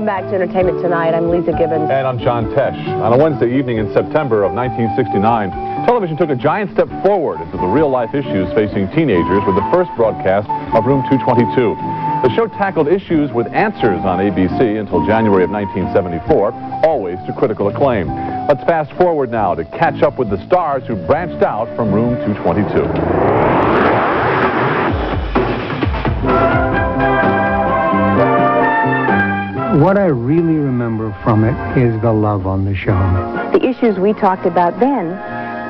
Welcome back to Entertainment Tonight. I'm Lisa Gibbons. And I'm John Tesh. On a Wednesday evening in September of 1969, television took a giant step forward into the real-life issues facing teenagers with the first broadcast of Room 222. The show tackled issues with answers on ABC until January of 1974, always to critical acclaim. Let's fast forward now to catch up with the stars who branched out from Room 222. What I really remember from it is the love on the show. The issues we talked about then,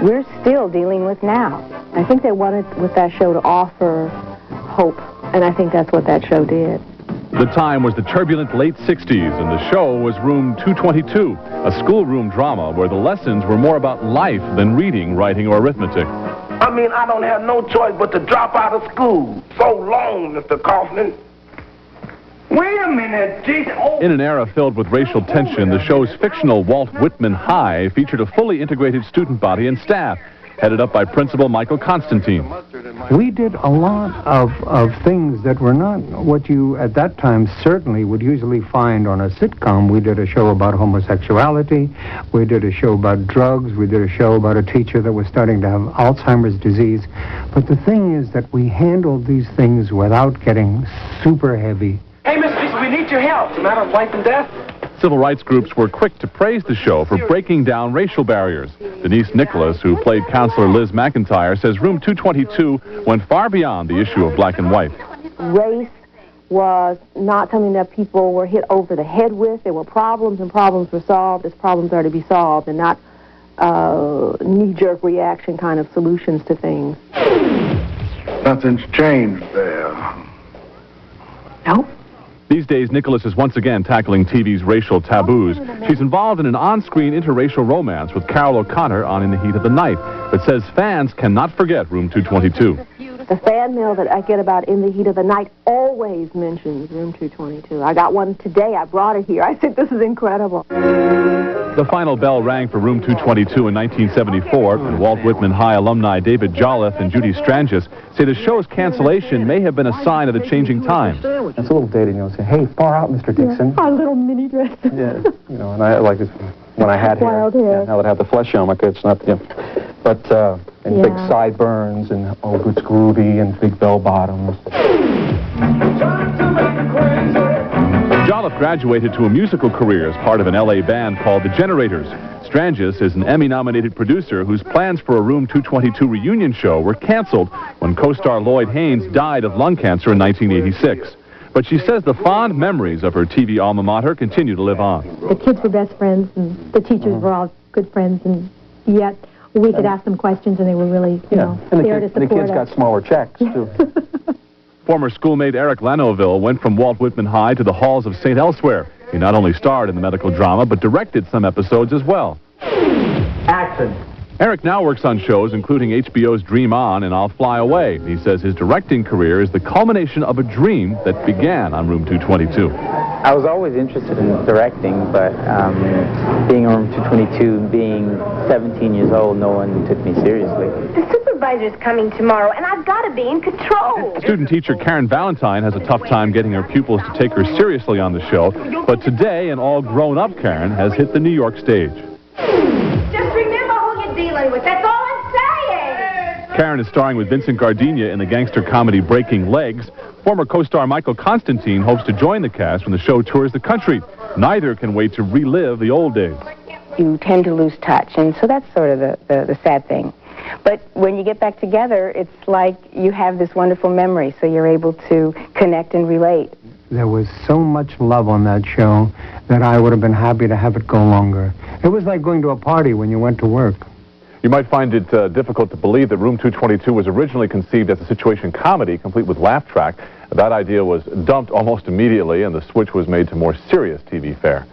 we're still dealing with now. I think they wanted with that show to offer hope, and I think that's what that show did. The time was the turbulent late 60s, and the show was Room 222, a schoolroom drama where the lessons were more about life than reading, writing, or arithmetic. I mean, I don't have no choice but to drop out of school. So long, Mr. Kaufman. Wait a minute, geez. Oh. In an era filled with racial tension, the show's fictional Walt Whitman High featured a fully integrated student body and staff, headed up by Principal Michael Constantine. We did a lot of things that were not what you, at that time, certainly would usually find on a sitcom. We did a show about homosexuality. We did a show about drugs. We did a show about a teacher that was starting to have Alzheimer's disease. But the thing is that we handled these things without getting super heavy. Hey, Miss Lisa, we need your help. It's a matter of life and death. Civil rights groups were quick to praise the show for breaking down racial barriers. Denise Nicholas, who played Counselor Liz McIntyre, says Room 222 went far beyond the issue of black and white. Race was not something that people were hit over the head with. There were problems, and problems were solved as problems are to be solved, and not knee-jerk reaction kind of solutions to things. Nothing's changed there. Nope. These days, Nicholas is once again tackling TV's racial taboos. She's involved in an on-screen interracial romance with Carol O'Connor on In the Heat of the Night, but says fans cannot forget Room 222. The fan mail that I get about In the Heat of the Night always mentions Room 222. I got one today. I brought it here. I said, this is incredible. The final bell rang for Room 222 in 1974, and Walt Whitman High alumni David Jolliffe and Judy Strangis say the show's cancellation may have been a sign of the changing times. It's a little dated, you know, say, hey, far out, Mr. Dixon. Our little mini dress. Yeah, you know, and I like it when I had Wild hair. Yeah, now that I have the flesh on, it's not, you know, but, and big sideburns, and, oh, it's groovy, and big bell bottoms. Jolliffe graduated to a musical career as part of an L.A. band called The Generators. Strangis is an Emmy-nominated producer whose plans for a Room 222 reunion show were canceled when co-star Lloyd Haynes died of lung cancer in 1986. But she says the fond memories of her TV alma mater continue to live on. The kids were best friends, and the teachers were all good friends, and yet we could ask them questions, and they were really, you know, there to support us. And the kids got smaller checks, too. Former schoolmate Eric Lanoville went from Walt Whitman High to the halls of St. Elsewhere. He not only starred in the medical drama, but directed some episodes as well. Action. Eric now works on shows including HBO's Dream On and I'll Fly Away. He says his directing career is the culmination of a dream that began on Room 222. I was always interested in directing, but being on Room 222 and being 17 years old, no one took me seriously. The supervisor's coming tomorrow, and I've got to be in control. Student teacher Karen Valentine has a tough time getting her pupils to take her seriously on the show, but today an all-grown-up Karen has hit the New York stage. Just remember who you're dealing with. That's all I'm saying. Karen is starring with Vincent Gardenia in the gangster comedy Breaking Legs. Former co-star Michael Constantine hopes to join the cast when the show tours the country. Neither can wait to relive the old days. You tend to lose touch, and so that's sort of the sad thing. But when you get back together, it's like you have this wonderful memory, so you're able to connect and relate. There was so much love on that show that I would have been happy to have it go longer. It was like going to a party when you went to work. You might find it difficult to believe that Room 222 was originally conceived as a situation comedy, complete with laugh track. That idea was dumped almost immediately, and the switch was made to more serious TV fare.